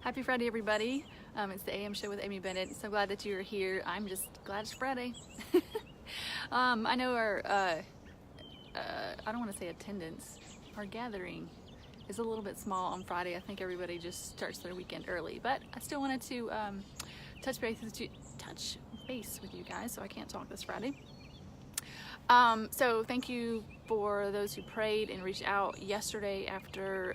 Happy Friday, everybody. It's the AM show with Amy Bennett. So glad that you're here. I'm just glad it's Friday. I know our, I don't want to say attendance, our gathering is a little bit small on Friday. I think everybody just starts their weekend early, but I still wanted to touch base with you guys, so I can't talk this Friday. So thank you for those who prayed and reached out yesterday after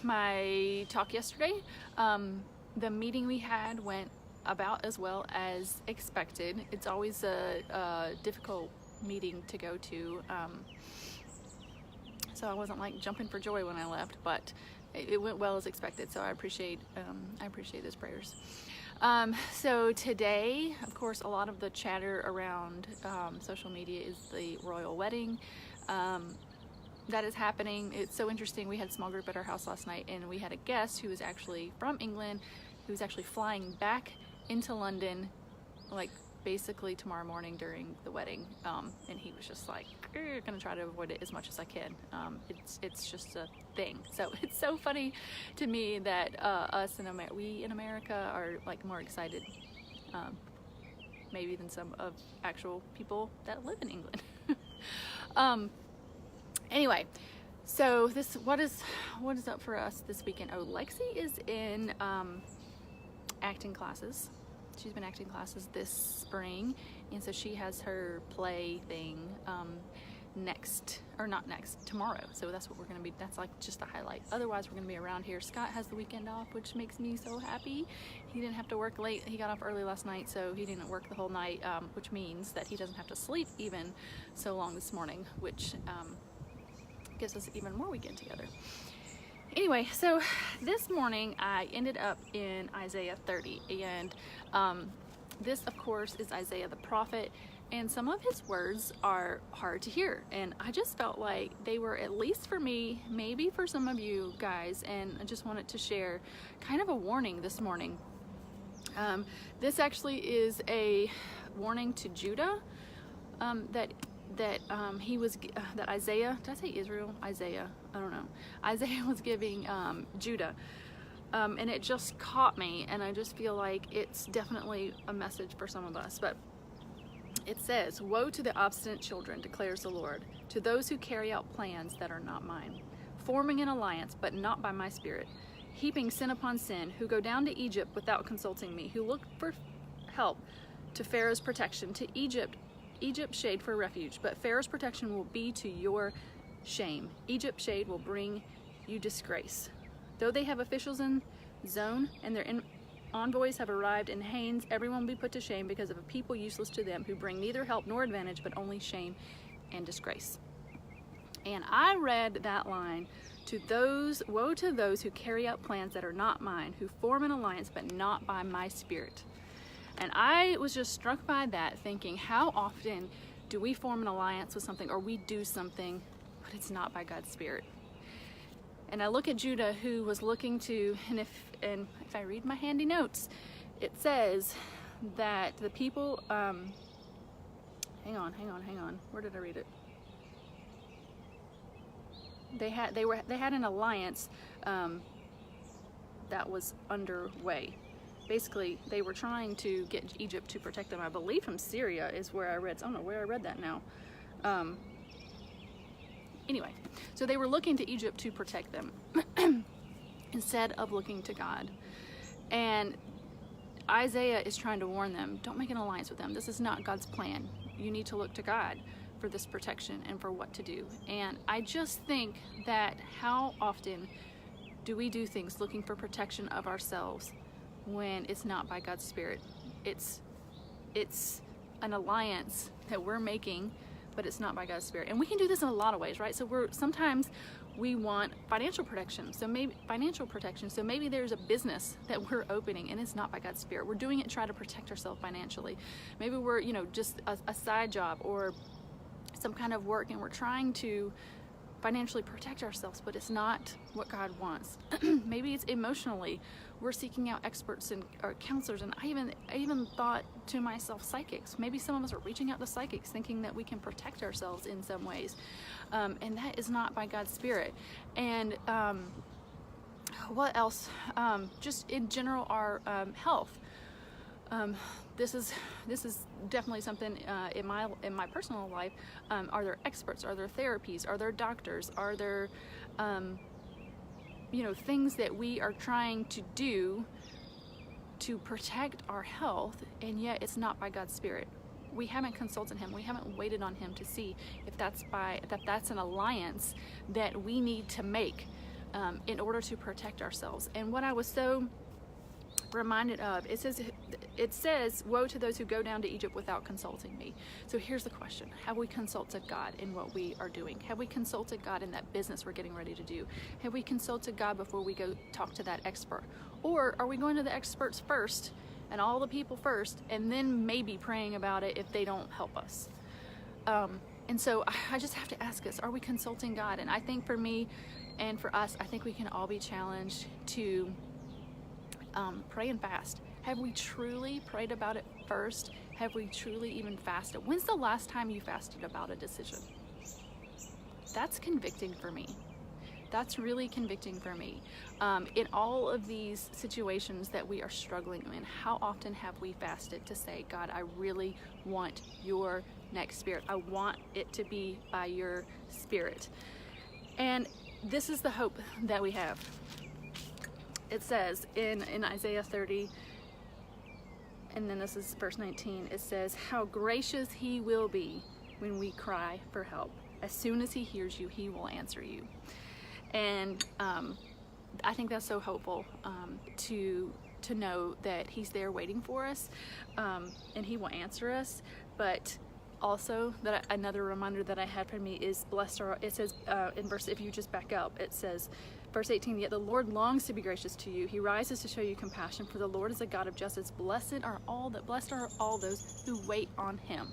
my talk yesterday. The meeting we had went about as well as expected. It's always a difficult meeting to go to, so I wasn't like jumping for joy when I left, but it went well as expected, so I appreciate those prayers. So today, of course, a lot of the chatter around social media is the royal wedding that is happening. It's so interesting. We had a small group at our house last night, and we had a guest who was actually from England, who was actually flying back into London, like basically tomorrow morning during the wedding, and he was just like, gonna try to avoid it as much as I can. It's just a thing. So it's so funny to me that we in America are like more excited maybe than some of actual people that live in England. Anyway, so what is up for us this weekend? Oh, Lexi is in acting classes. She's been acting classes this spring, and so she has her play thing tomorrow. So that's what we're gonna be, that's like just a highlight. Otherwise, we're gonna be around here. Scott has the weekend off, which makes me so happy. He didn't have to work late. He got off early last night, so he didn't work the whole night, which means that he doesn't have to sleep even so long this morning, which gives us even more weekend together. Anyway, so this morning I ended up in Isaiah 30, and this of course is Isaiah the prophet, and some of his words are hard to hear, and I just felt like they were, at least for me, maybe for some of you guys, and I just wanted to share kind of a warning this morning. This actually is a warning to Judah, that Isaiah, did I say Israel? Isaiah, I don't know. Isaiah was giving Judah, and it just caught me, and I just feel like it's definitely a message for some of us. But it says, "Woe to the obstinate children, declares the Lord, to those who carry out plans that are not mine, forming an alliance, but not by my spirit, heaping sin upon sin, who go down to Egypt without consulting me, who look for help to Pharaoh's protection, to Egypt's shade for refuge, but Pharaoh's protection will be to your shame. Egypt's shade will bring you disgrace. Though they have officials in Zone and their envoys have arrived in Hanes, everyone will be put to shame because of a people useless to them, who bring neither help nor advantage, but only shame and disgrace." And I read that line, woe to those who carry out plans that are not mine, who form an alliance, but not by my spirit. And I was just struck by that, thinking, how often do we form an alliance with something, or we do something, but it's not by God's Spirit? And I look at Judah, who was looking to, and if I read my handy notes, it says that the people, hang on, where did I read it? They had an alliance that was underway. Basically, they were trying to get Egypt to protect them. I believe from Syria is where I read. I don't know where I read that now. Anyway, so they were looking to Egypt to protect them instead of looking to God. And Isaiah is trying to warn them, don't make an alliance with them. This is not God's plan. You need to look to God for this protection and for what to do. And I just think that how often do we do things looking for protection of ourselves when it's not by God's Spirit? It's an alliance that we're making, but it's not by God's Spirit. And we can do this in a lot of ways, right? So sometimes we want financial protection. So maybe there's a business that we're opening and it's not by God's Spirit. We're doing it to try to protect ourselves financially. Maybe we're, just a side job or some kind of work, and we're trying to financially protect ourselves, but it's not what God wants. Maybe it's emotionally. We're seeking out experts and or counselors, and I even thought to myself, psychics. Maybe some of us are reaching out to psychics thinking that we can protect ourselves in some ways, and that is not by God's Spirit. And What else? Just in general, our health. This is definitely something in my personal life. Are there experts? Are there therapies? Are there doctors? Are there things that we are trying to do to protect our health, and yet it's not by God's Spirit? We haven't consulted Him. We haven't waited on Him to see if that's an alliance that we need to make in order to protect ourselves. And what I was so reminded of, it says, woe to those who go down to Egypt without consulting me. So here's the question: have we consulted God in what we are doing? Have we consulted God in that business we're getting ready to do? Have we consulted God before we go talk to that expert? Or are we going to the experts first and all the people first, and then maybe praying about it if they don't help us? And so I just have to ask us, are we consulting God? And I think for me and for us, I think we can all be challenged to pray and fast. Have we truly prayed about it first? Have we truly even fasted? When's the last time you fasted about a decision? That's convicting for me. That's really convicting for me. In all of these situations that we are struggling in, how often have we fasted to say, God, I really want your next Spirit. I want it to be by your Spirit. And this is the hope that we have. It says in Isaiah 30, and then this is verse 19, it says, how gracious He will be when we cry for help. As soon as He hears you, He will answer you. And I think that's so hopeful, to know that He's there waiting for us, and He will answer us. But also, that another reminder that I had for me is blessed are, it says in verse, if you just back up, it says, verse 18, yet the Lord longs to be gracious to you. He rises to show you compassion, for the Lord is a God of justice. Blessed are all those who wait on Him.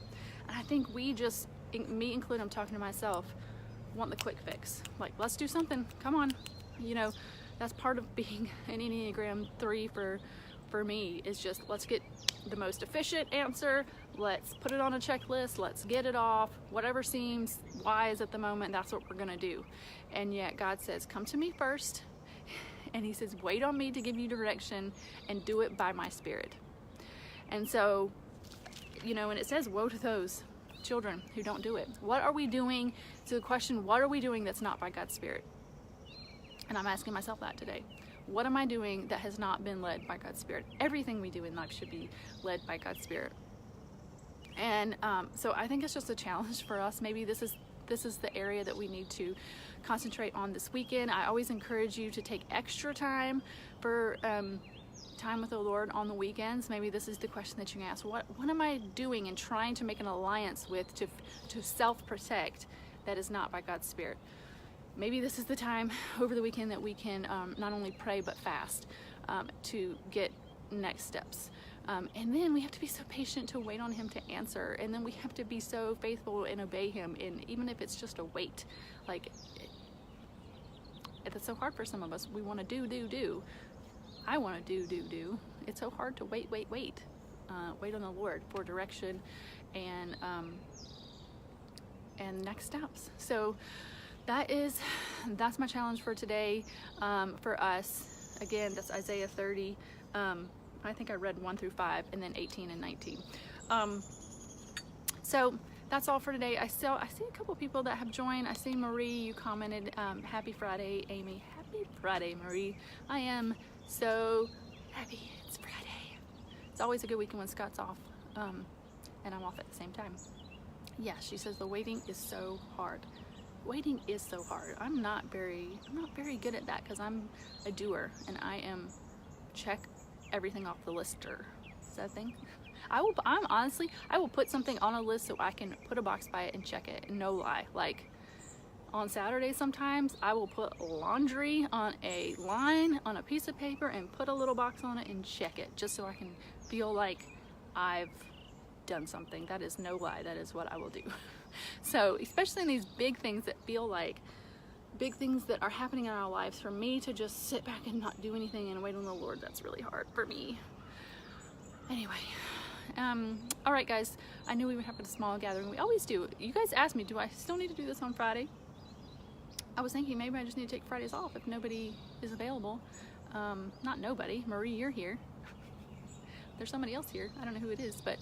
And I think we just, me included, I'm talking to myself, want the quick fix. Like, let's do something. Come on. That's part of being an Enneagram 3 for me, is just, let's get the most efficient answer. Let's put it on a checklist. Let's get it off. Whatever seems wise at the moment, that's what we're going to do. And yet God says, come to me first. And He says, wait on me to give you direction, and do it by my Spirit. And so, and it says, woe to those children who don't do it. What are we doing? So the question, what are we doing that's not by God's Spirit? And I'm asking myself that today. What am I doing that has not been led by God's Spirit? Everything we do in life should be led by God's Spirit. And so I think it's just a challenge for us. Maybe this is the area that we need to concentrate on this weekend. I always encourage you to take extra time for time with the Lord on the weekends. Maybe this is the question that you can ask. What am I doing and trying to make an alliance with to self-protect that is not by God's Spirit? Maybe this is the time over the weekend that we can not only pray but fast to get next steps. And then we have to be so patient to wait on Him to answer. And then we have to be so faithful and obey Him. And even if it's just a wait, like, that's so hard for some of us. We want to do. I want to do. It's so hard to wait. Wait on the Lord for direction and next steps. So that's my challenge for today, for us. Again, that's Isaiah 30. I think I read 1 through 5, and then 18 and 19. So that's all for today. I see a couple people that have joined. I see Marie, you commented, happy Friday, Amy. Happy Friday, Marie. I am so happy it's Friday. It's always a good weekend when Scott's off, and I'm off at the same time. Yeah, she says the waiting is so hard. Waiting is so hard. I'm not very good at that, because I'm a doer, and I am check everything off the lister. Is that a thing? I will put something on a list so I can put a box by it and check it. No lie. Like on Saturday sometimes I will put laundry on a line on a piece of paper and put a little box on it and check it, just so I can feel like I've done something. That is no lie. That is what I will do. So especially in these big things that feel like big things that are happening in our lives, for me to just sit back and not do anything and wait on the Lord, that's really hard for me. Anyway, all right guys, I knew we would have a small gathering. We always do. You guys asked me, do I still need to do this on Friday? I was thinking maybe I just need to take Fridays off if nobody is available. Not nobody. Marie, you're here. There's somebody else here. I don't know who it is, but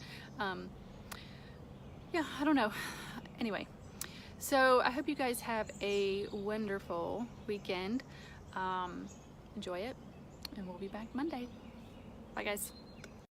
yeah, I don't know. Anyway, so I hope you guys have a wonderful weekend. Enjoy it, and we'll be back Monday. Bye, guys.